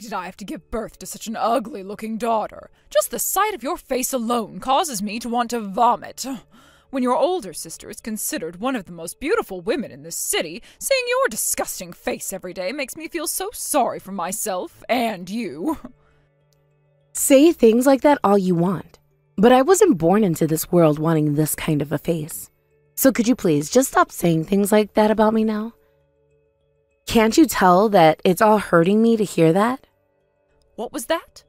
did I have to give birth to such an ugly-looking daughter? Just the sight of your face alone causes me to want to vomit. When your older sister is considered one of the most beautiful women in this city, seeing your disgusting face every day makes me feel so sorry for myself and you. Say things like that all you want, but I wasn't born into this world wanting this kind of a face. So could you please just stop saying things like that about me now? Can't you tell that it's all hurting me to hear that? What was that?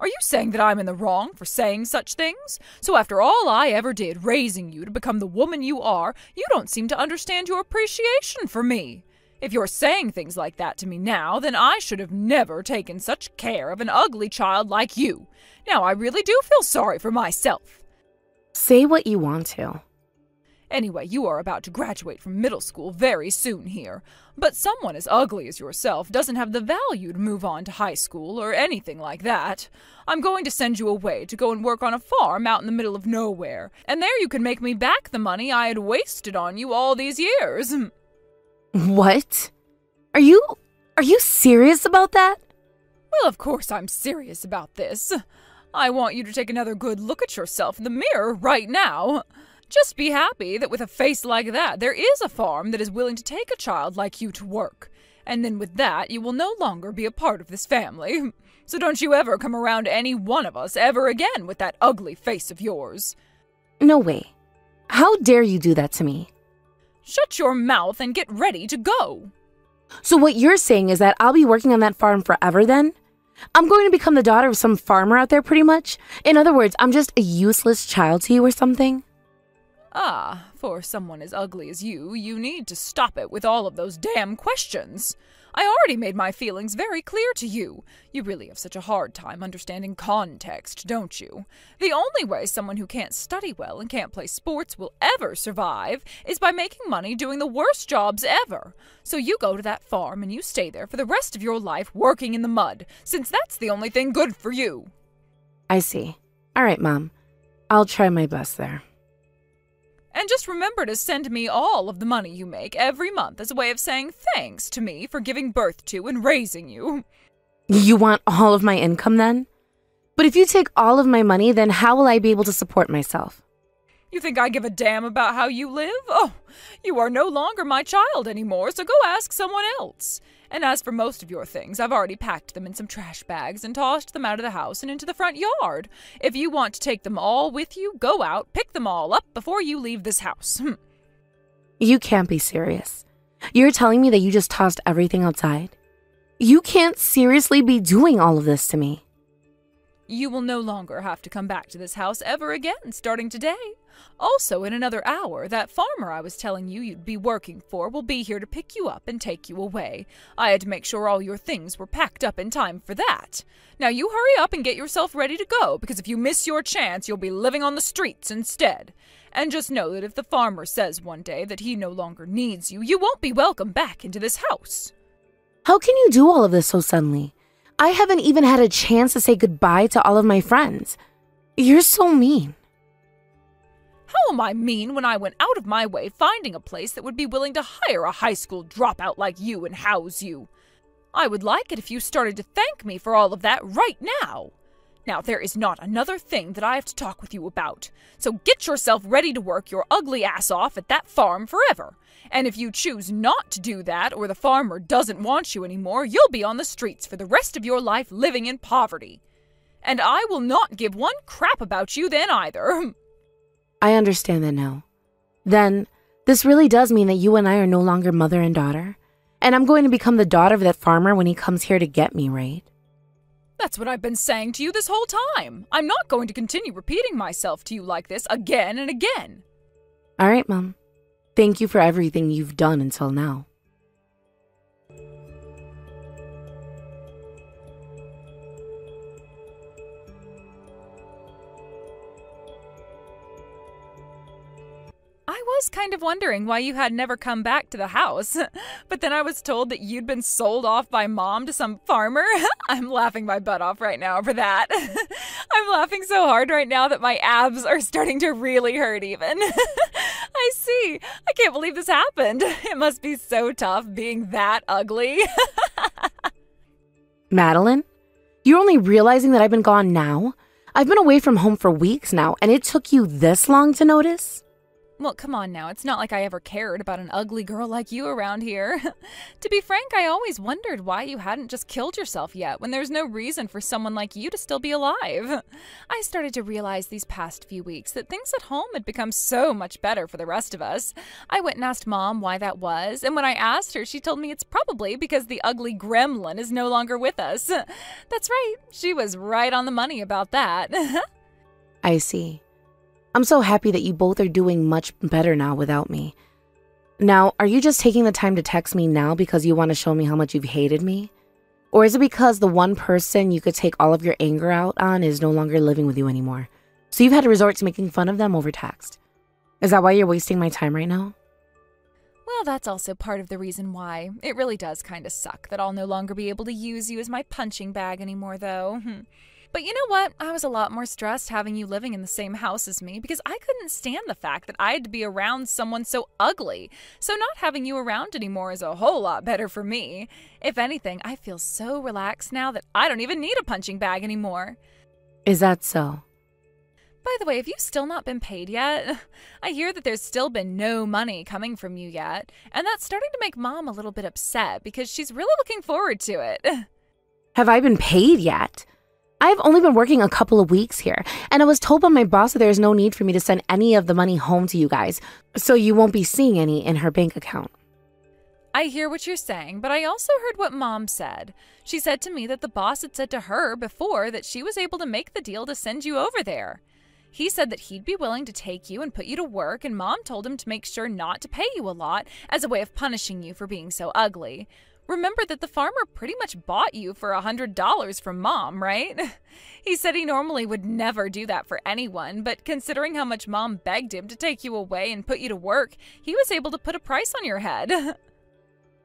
Are you saying that I'm in the wrong for saying such things? So after all I ever did raising you to become the woman you are, you don't seem to understand your appreciation for me. If you're saying things like that to me now, then I should have never taken such care of an ugly child like you. Now I really do feel sorry for myself. Say what you want to. Anyway, you are about to graduate from middle school very soon here. But someone as ugly as yourself doesn't have the value to move on to high school or anything like that. I'm going to send you away to go and work on a farm out in the middle of nowhere. And there you can make me back the money I had wasted on you all these years. What? Are you serious about that? Well, of course I'm serious about this. I want you to take another good look at yourself in the mirror right now. Just be happy that with a face like that, there is a farm that is willing to take a child like you to work. And then with that, you will no longer be a part of this family. So don't you ever come around any one of us ever again with that ugly face of yours. No way. How dare you do that to me? Shut your mouth and get ready to go. So what you're saying is that I'll be working on that farm forever then? I'm going to become the daughter of some farmer out there pretty much? In other words, I'm just a useless child to you or something? Ah, for someone as ugly as you need to stop it with all of those damn questions. I already made my feelings very clear to you. You really have such a hard time understanding context, don't you? The only way someone who can't study well and can't play sports will ever survive is by making money doing the worst jobs ever. So you go to that farm and you stay there for the rest of your life working in the mud, since that's the only thing good for you. I see. All right, Mom. I'll try my best there. And just remember to send me all of the money you make every month as a way of saying thanks to me for giving birth to and raising you. You want all of my income then? But if you take all of my money, then how will I be able to support myself? You think I give a damn about how you live? Oh, you are no longer my child anymore, so go ask someone else. And as for most of your things, I've already packed them in some trash bags and tossed them out of the house and into the front yard. If you want to take them all with you, go out, pick them all up before you leave this house. You can't be serious. You're telling me that you just tossed everything outside? You can't seriously be doing all of this to me. You will no longer have to come back to this house ever again, starting today. Also, in another hour, that farmer I was telling you you'd be working for will be here to pick you up and take you away. I had to make sure all your things were packed up in time for that. Now you hurry up and get yourself ready to go, because if you miss your chance, you'll be living on the streets instead. And just know that if the farmer says one day that he no longer needs you, you won't be welcome back into this house. How can you do all of this so suddenly? I haven't even had a chance to say goodbye to all of my friends. You're so mean. How am I mean when I went out of my way finding a place that would be willing to hire a high school dropout like you and house you? I would like it if you started to thank me for all of that right now. Now, there is not another thing that I have to talk with you about. So get yourself ready to work your ugly ass off at that farm forever. And if you choose not to do that, or the farmer doesn't want you anymore, you'll be on the streets for the rest of your life living in poverty. And I will not give one crap about you then either. I understand that now. Then, this really does mean that you and I are no longer mother and daughter? And I'm going to become the daughter of that farmer when he comes here to get me, right? That's what I've been saying to you this whole time. I'm not going to continue repeating myself to you like this again and again. All right, Mom. Thank you for everything you've done until now. I was kind of wondering why you had never come back to the house, but then I was told that you'd been sold off by Mom to some farmer. I'm laughing my butt off right now for that. I'm laughing so hard right now that my abs are starting to really hurt even. I see. I can't believe this happened. It must be so tough being that ugly. Madeline, You're only realizing that I've been gone now? I've been away from home for weeks now, and it took you this long to notice? Well, come on now. It's not like I ever cared about an ugly girl like you around here. To be frank, I always wondered why you hadn't just killed yourself yet when there's no reason for someone like you to still be alive. I started to realize these past few weeks that things at home had become so much better for the rest of us. I went and asked Mom why that was, and when I asked her, she told me it's probably because the ugly gremlin is no longer with us. That's right. She was right on the money about that. I see. I'm so happy that you both are doing much better now without me. Now, are you just taking the time to text me now because you want to show me how much you've hated me? Or is it because the one person you could take all of your anger out on is no longer living with you anymore? So you've had to resort to making fun of them over text. Is that why you're wasting my time right now? Well, that's also part of the reason why. It really does kind of suck that I'll no longer be able to use you as my punching bag anymore, though. But you know what? I was a lot more stressed having you living in the same house as me because I couldn't stand the fact that I had to be around someone so ugly. So not having you around anymore is a whole lot better for me. If anything, I feel so relaxed now that I don't even need a punching bag anymore. Is that so? By the way, have you still not been paid yet? I hear that there's still been no money coming from you yet, and that's starting to make Mom a little bit upset because she's really looking forward to it. Have I been paid yet? I've only been working a couple of weeks here, and I was told by my boss that there's no need for me to send any of the money home to you guys, so you won't be seeing any in her bank account. I hear what you're saying, but I also heard what Mom said. She said to me that the boss had said to her before that she was able to make the deal to send you over there. He said that he'd be willing to take you and put you to work, and Mom told him to make sure not to pay you a lot as a way of punishing you for being so ugly. Remember that the farmer pretty much bought you for $100 from Mom, right? He said he normally would never do that for anyone, but considering how much Mom begged him to take you away and put you to work, he was able to put a price on your head.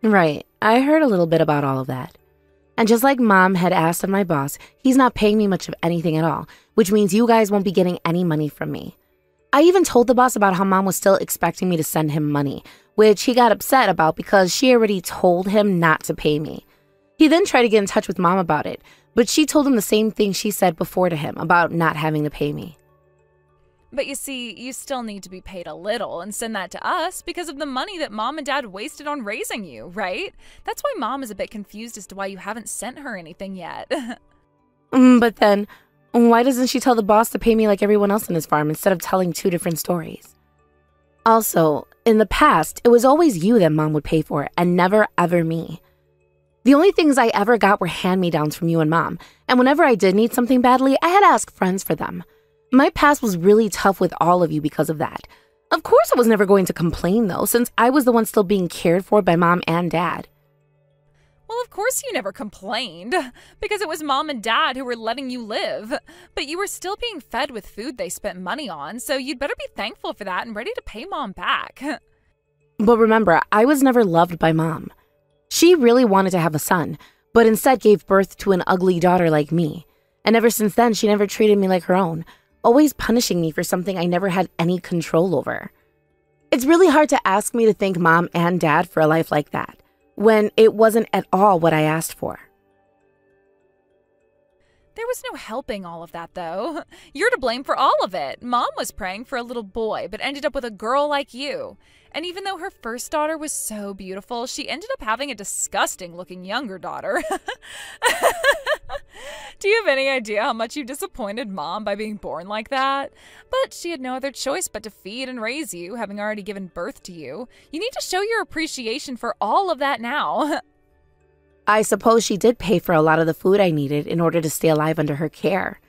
Right. I heard a little bit about all of that. And just like Mom had asked of my boss, he's not paying me much of anything at all, which means you guys won't be getting any money from me. I even told the boss about how Mom was still expecting me to send him money, which he got upset about because she already told him not to pay me. He then tried to get in touch with Mom about it, but she told him the same thing she said before to him about not having to pay me. But you see, you still need to be paid a little and send that to us because of the money that Mom and Dad wasted on raising you, right? That's why Mom is a bit confused as to why you haven't sent her anything yet. But then, why doesn't she tell the boss to pay me like everyone else in his farm instead of telling two different stories? Also, in the past, it was always you that Mom would pay for and never ever me. The only things I ever got were hand-me-downs from you and Mom, and whenever I did need something badly, I had to ask friends for them. My past was really tough with all of you because of that. Of course I was never going to complain though, since I was the one still being cared for by Mom and Dad. Well, of course you never complained, because it was Mom and Dad who were letting you live. But you were still being fed with food they spent money on, so you'd better be thankful for that and ready to pay Mom back. But remember, I was never loved by Mom. She really wanted to have a son, but instead gave birth to an ugly daughter like me. And ever since then, she never treated me like her own, always punishing me for something I never had any control over. It's really hard to ask me to thank Mom and Dad for a life like that, when it wasn't at all what I asked for. There was no helping all of that, though. You're to blame for all of it. Mom was praying for a little boy, but ended up with a girl like you. And even though her first daughter was so beautiful, she ended up having a disgusting-looking younger daughter. Do you have any idea how much you disappointed Mom by being born like that? But she had no other choice but to feed and raise you, having already given birth to you. You need to show your appreciation for all of that now. I suppose she did pay for a lot of the food I needed in order to stay alive under her care.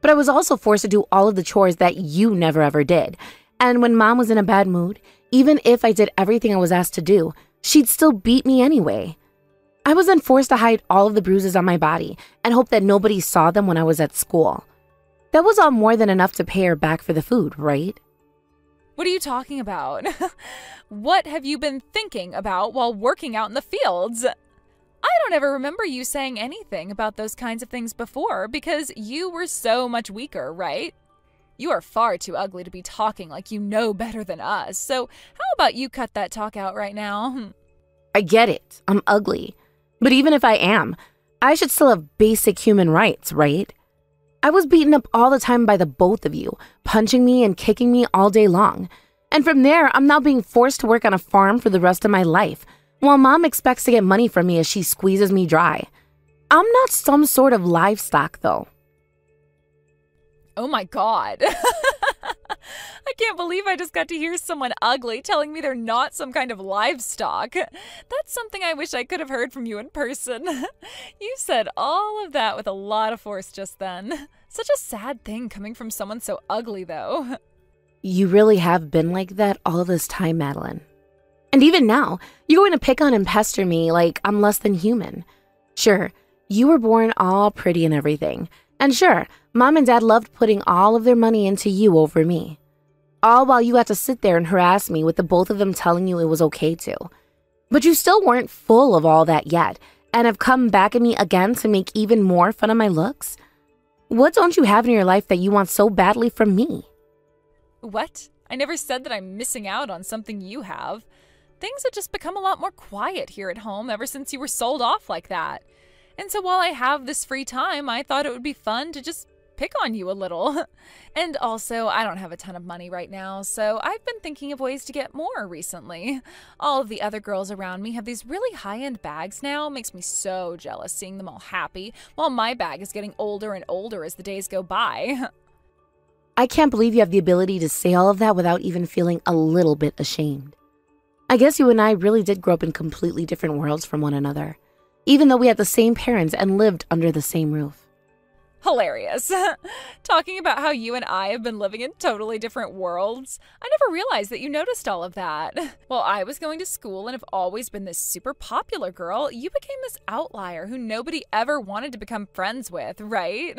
But I was also forced to do all of the chores that you never ever did. And when Mom was in a bad mood, even if I did everything I was asked to do, she'd still beat me anyway. I was then forced to hide all of the bruises on my body and hope that nobody saw them when I was at school. That was all more than enough to pay her back for the food, right? What are you talking about? What have you been thinking about while working out in the fields? I don't ever remember you saying anything about those kinds of things before because you were so much weaker, right? You are far too ugly to be talking like you know better than us, so how about you cut that talk out right now? I get it. I'm ugly. But even if I am, I should still have basic human rights, right? I was beaten up all the time by the both of you, punching me and kicking me all day long. And from there, I'm now being forced to work on a farm for the rest of my life, while Mom expects to get money from me as she squeezes me dry. I'm not some sort of livestock, though. Oh my God. I can't believe I just got to hear someone ugly telling me they're not some kind of livestock. That's something I wish I could have heard from you in person. You said all of that with a lot of force just then. Such a sad thing coming from someone so ugly, though. You really have been like that all this time, Madeline. And even now, you're going to pick on and pester me like I'm less than human. Sure, you were born all pretty and everything. And sure, Mom and Dad loved putting all of their money into you over me. All while you had to sit there and harass me with the both of them telling you it was okay to. But you still weren't full of all that yet, and have come back at me again to make even more fun of my looks? What don't you have in your life that you want so badly from me? What? I never said that I'm missing out on something you have. Things have just become a lot more quiet here at home ever since you were sold off like that. And so while I have this free time, I thought it would be fun to just pick on you a little. And also, I don't have a ton of money right now, so I've been thinking of ways to get more recently. All of the other girls around me have these really high-end bags now. Makes me so jealous seeing them all happy, while my bag is getting older and older as the days go by. I can't believe you have the ability to say all of that without even feeling a little bit ashamed. I guess you and I really did grow up in completely different worlds from one another, even though we had the same parents and lived under the same roof. Hilarious. Talking about how you and I have been living in totally different worlds. I never realized that you noticed all of that. While I was going to school and have always been this super popular girl, you became this outlier who nobody ever wanted to become friends with, right?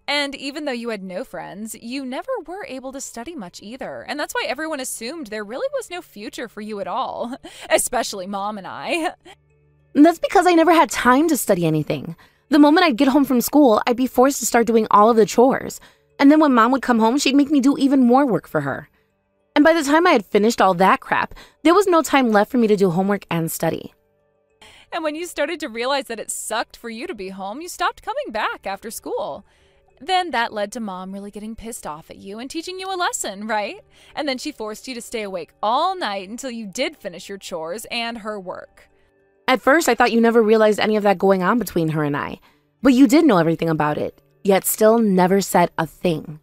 And even though you had no friends, you never were able to study much either. And that's why everyone assumed there really was no future for you at all. Especially Mom and I. That's because I never had time to study anything. The moment I'd get home from school, I'd be forced to start doing all of the chores. And then when Mom would come home, she'd make me do even more work for her. And by the time I had finished all that crap, there was no time left for me to do homework and study. And when you started to realize that it sucked for you to be home, you stopped coming back after school. Then that led to Mom really getting pissed off at you and teaching you a lesson, right? And then she forced you to stay awake all night until you did finish your chores and her work. At first, I thought you never realized any of that going on between her and I. But you did know everything about it, yet still never said a thing.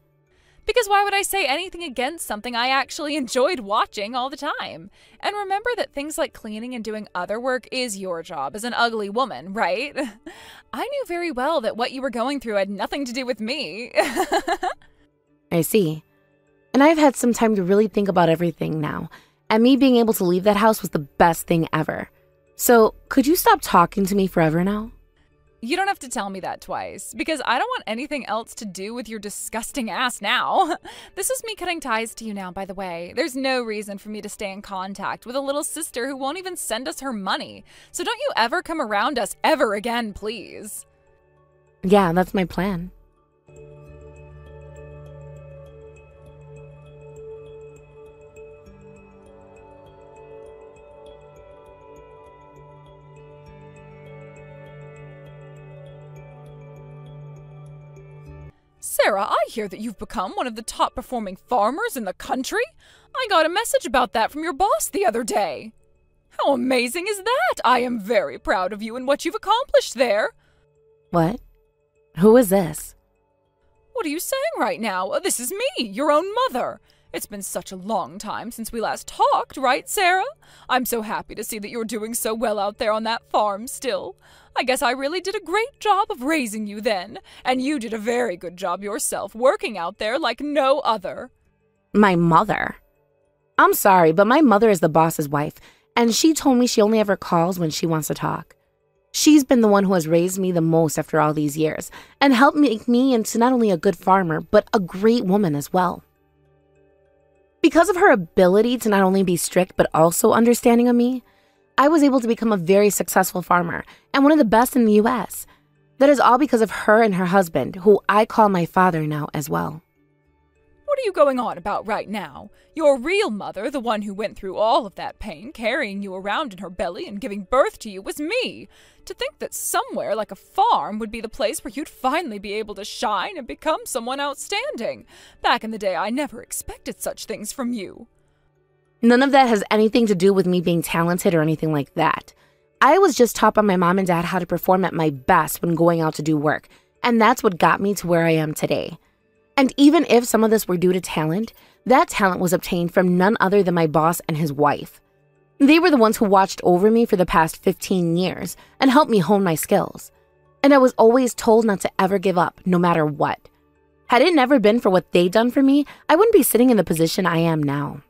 Because why would I say anything against something I actually enjoyed watching all the time? And remember that things like cleaning and doing other work is your job as an ugly woman, right? I knew very well that what you were going through had nothing to do with me. I see. And I've had some time to really think about everything now, and me being able to leave that house was the best thing ever. So, could you stop talking to me forever now? You don't have to tell me that twice, because I don't want anything else to do with your disgusting ass now. This is me cutting ties to you now, by the way. There's no reason for me to stay in contact with a little sister who won't even send us her money. So don't you ever come around us ever again, please. Yeah, that's my plan. Sarah, I hear that you've become one of the top performing farmers in the country. I got a message about that from your boss the other day. How amazing is that? I am very proud of you and what you've accomplished there. What? Who is this? What are you saying right now? This is me, your own mother. It's been such a long time since we last talked, right, Sarah? I'm so happy to see that you're doing so well out there on that farm still. I guess I really did a great job of raising you then, and you did a very good job yourself working out there like no other. My mother? I'm sorry, but my mother is the boss's wife, and she told me she only ever calls when she wants to talk. She's been the one who has raised me the most after all these years, and helped make me into not only a good farmer, but a great woman as well. Because of her ability to not only be strict, but also understanding of me, I was able to become a very successful farmer and one of the best in the U.S. That is all because of her and her husband, who I call my father now as well. What What are you going on about right now? Your real mother, the one who went through all of that pain, carrying you around in her belly and giving birth to you, was me. To think that somewhere like a farm would be the place where you'd finally be able to shine and become someone outstanding. Back in the day, I never expected such things from you. None of that has anything to do with me being talented or anything like that. I was just taught by my mom and dad how to perform at my best when going out to do work, and that's what got me to where I am today. And even if some of this were due to talent, that talent was obtained from none other than my boss and his wife. They were the ones who watched over me for the past 15 years and helped me hone my skills. And I was always told not to ever give up, no matter what. Had it never been for what they'd done for me, I wouldn't be sitting in the position I am now.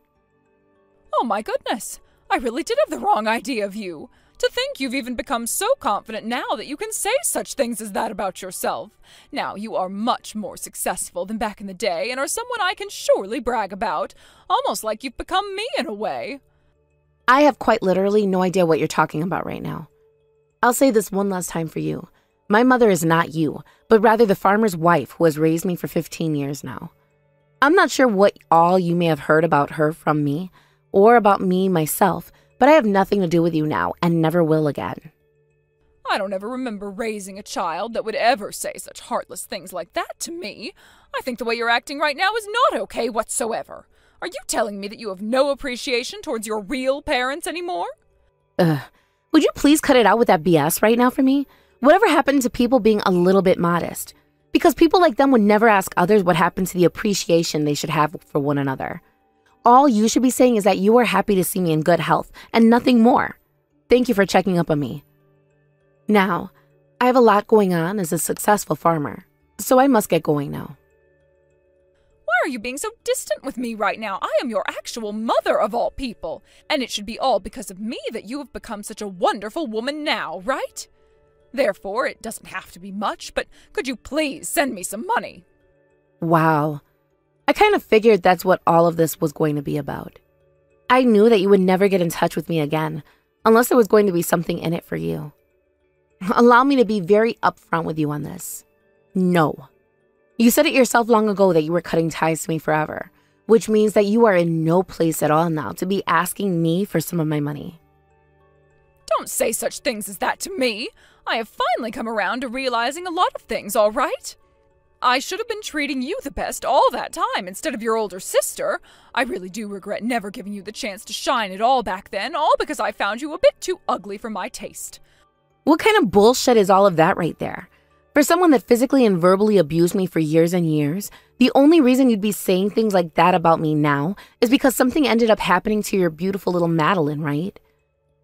Oh my goodness, I really did have the wrong idea of you. To think you've even become so confident now that you can say such things as that about yourself. Now, you are much more successful than back in the day and are someone I can surely brag about, almost like you've become me in a way. I have quite literally no idea what you're talking about right now. I'll say this one last time for you. My mother is not you, but rather the farmer's wife who has raised me for 15 years now. I'm not sure what all you may have heard about her from me, or about me myself, but I have nothing to do with you now and never will again. I don't ever remember raising a child that would ever say such heartless things like that to me. I think the way you're acting right now is not okay whatsoever. Are you telling me that you have no appreciation towards your real parents anymore? Would you please cut it out with that BS right now for me? Whatever happened to people being a little bit modest? Because people like them would never ask others what happened to the appreciation they should have for one another. All you should be saying is that you are happy to see me in good health and nothing more. Thank you for checking up on me. Now, I have a lot going on as a successful farmer, so I must get going now. Why are you being so distant with me right now? I am your actual mother of all people, and it should be all because of me that you have become such a wonderful woman now, right? Therefore, it doesn't have to be much, but could you please send me some money? Wow. I kind of figured that's what all of this was going to be about. I knew that you would never get in touch with me again, unless there was going to be something in it for you. Allow me to be very upfront with you on this. No. You said it yourself long ago that you were cutting ties to me forever, which means that you are in no place at all now to be asking me for some of my money. Don't say such things as that to me. I have finally come around to realizing a lot of things, all right? I should have been treating you the best all that time instead of your older sister. I really do regret never giving you the chance to shine at all back then, all because I found you a bit too ugly for my taste. What kind of bullshit is all of that right there? For someone that physically and verbally abused me for years and years, the only reason you'd be saying things like that about me now is because something ended up happening to your beautiful little Madeline, right?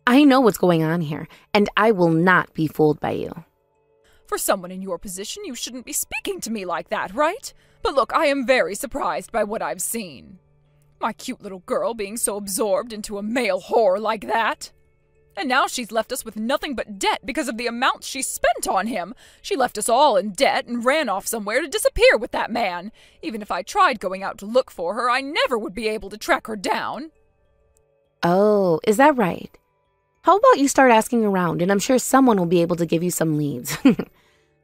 I know what's going on here, and I will not be fooled by you. For someone in your position, you shouldn't be speaking to me like that, right? But look, I am very surprised by what I've seen. My cute little girl being so absorbed into a male whore like that. And now she's left us with nothing but debt because of the amount she spent on him. She left us all in debt and ran off somewhere to disappear with that man. Even if I tried going out to look for her, I never would be able to track her down. Oh, is that right? How about you start asking around, and I'm sure someone will be able to give you some leads.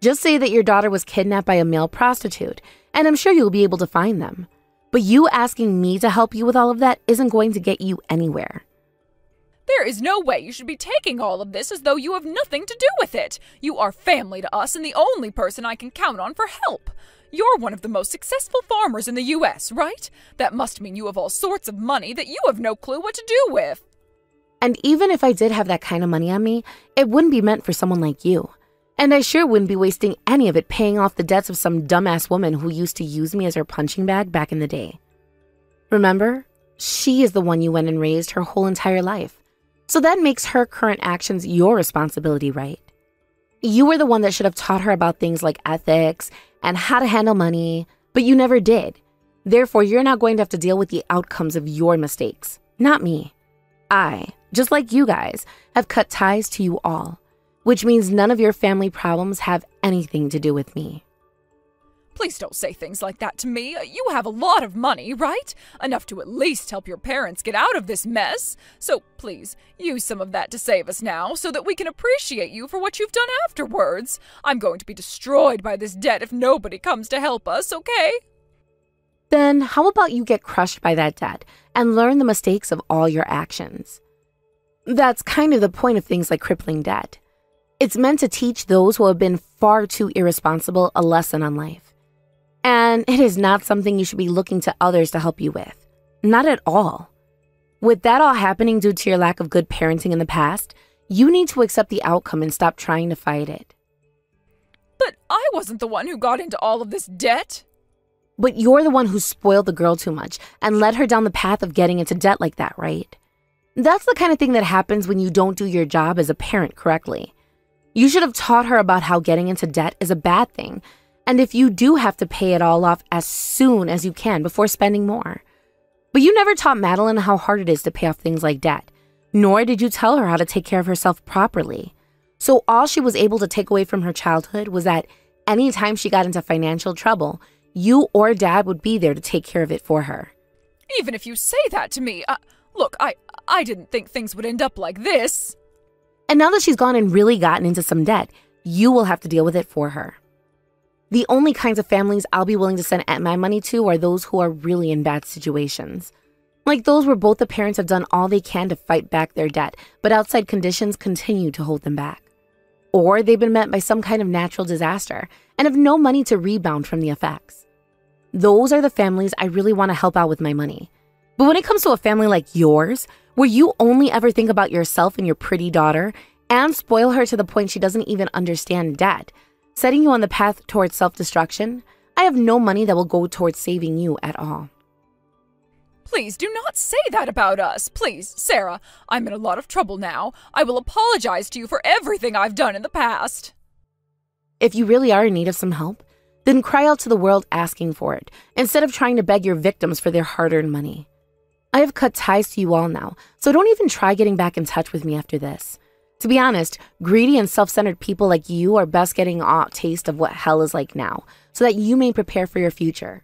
Just say that your daughter was kidnapped by a male prostitute, and I'm sure you'll be able to find them. But you asking me to help you with all of that isn't going to get you anywhere. There is no way you should be taking all of this as though you have nothing to do with it. You are family to us and the only person I can count on for help. You're one of the most successful farmers in the U.S., right? That must mean you have all sorts of money that you have no clue what to do with. And even if I did have that kind of money on me, it wouldn't be meant for someone like you. And I sure wouldn't be wasting any of it paying off the debts of some dumbass woman who used to use me as her punching bag back in the day. Remember? She is the one you went and raised her whole entire life. So that makes her current actions your responsibility, right? You were the one that should have taught her about things like ethics and how to handle money, but you never did. Therefore, you're now going to have to deal with the outcomes of your mistakes, not me. I, just like you guys, have cut ties to you all, which means none of your family problems have anything to do with me. Please don't say things like that to me. You have a lot of money, right? Enough to at least help your parents get out of this mess. So please, use some of that to save us now so that we can appreciate you for what you've done afterwards. I'm going to be destroyed by this debt if nobody comes to help us, okay? then how about you get crushed by that debt and learn the mistakes of all your actions? That's kind of the point of things like crippling debt. It's meant to teach those who have been far too irresponsible a lesson on life. And it is not something you should be looking to others to help you with. Not at all. With that all happening due to your lack of good parenting in the past, you need to accept the outcome and stop trying to fight it. But I wasn't the one who got into all of this debt. But you're the one who spoiled the girl too much and led her down the path of getting into debt like that, right? That's the kind of thing that happens when you don't do your job as a parent correctly. You should have taught her about how getting into debt is a bad thing, and if you do have to pay it all off as soon as you can before spending more. But you never taught Madeline how hard it is to pay off things like debt, nor did you tell her how to take care of herself properly. So all she was able to take away from her childhood was that anytime she got into financial trouble, you or Dad would be there to take care of it for her. Even if you say that to me, look, I didn't think things would end up like this. And now that she's gone and really gotten into some debt, you will have to deal with it for her. The only kinds of families I'll be willing to send my money to are those who are really in bad situations. Like those where both the parents have done all they can to fight back their debt, but outside conditions continue to hold them back. Or they've been met by some kind of natural disaster and have no money to rebound from the effects. Those are the families I really want to help out with my money. But when it comes to a family like yours, where you only ever think about yourself and your pretty daughter and spoil her to the point she doesn't even understand debt, setting you on the path towards self-destruction, I have no money that will go towards saving you at all. Please do not say that about us. Please, Sarah, I'm in a lot of trouble now. I will apologize to you for everything I've done in the past. If you really are in need of some help, then cry out to the world asking for it, instead of trying to beg your victims for their hard-earned money. I have cut ties to you all now, so don't even try getting back in touch with me after this. To be honest, greedy and self-centered people like you are best getting a taste of what hell is like now, so that you may prepare for your future.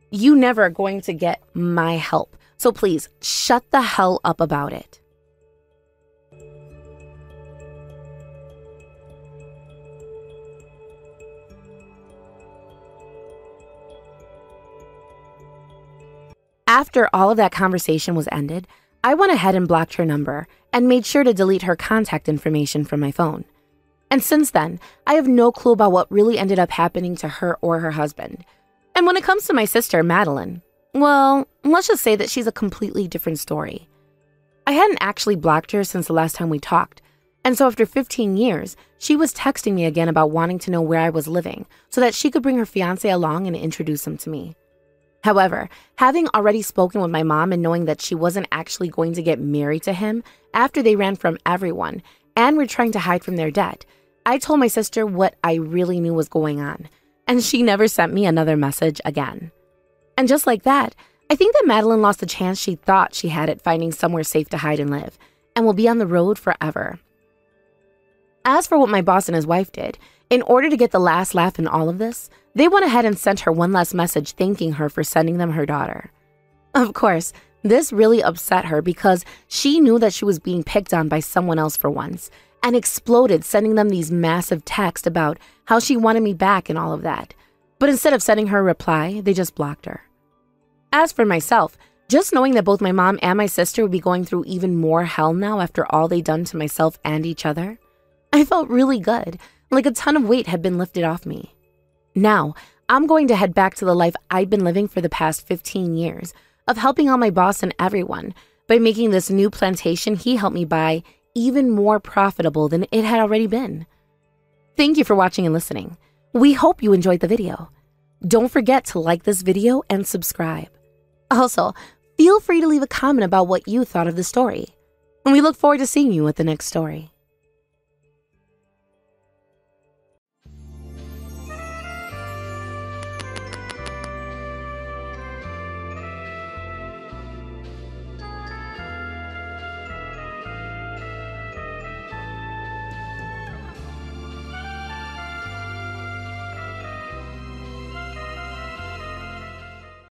You never are going to get my help, so please shut the hell up about it. After all of that conversation was ended, I went ahead and blocked her number and made sure to delete her contact information from my phone. And since then, I have no clue about what really ended up happening to her or her husband. And when it comes to my sister, Madeline, well, let's just say that she's a completely different story. I hadn't actually blocked her since the last time we talked, and so after 15 years, she was texting me again about wanting to know where I was living so that she could bring her fiancé along and introduce him to me. However, having already spoken with my mom and knowing that she wasn't actually going to get married to him after they ran from everyone and were trying to hide from their debt, I told my sister what I really knew was going on, and she never sent me another message again. And just like that, I think that Madeline lost the chance she thought she had at finding somewhere safe to hide and live, and will be on the road forever. As for what my boss and his wife did, in order to get the last laugh in all of this, they went ahead and sent her one last message thanking her for sending them her daughter. Of course, this really upset her because she knew that she was being picked on by someone else for once, and exploded sending them these massive texts about how she wanted me back and all of that. But instead of sending her a reply, they just blocked her. As for myself, just knowing that both my mom and my sister would be going through even more hell now after all they'd done to myself and each other, I felt really good, like a ton of weight had been lifted off me. Now, I'm going to head back to the life I'd been living for the past 15 years, of helping out my boss and everyone by making this new plantation he helped me buy even more profitable than it had already been. Thank you for watching and listening. We hope you enjoyed the video. Don't forget to like this video and subscribe. Also, feel free to leave a comment about what you thought of the story. And we look forward to seeing you at the next story.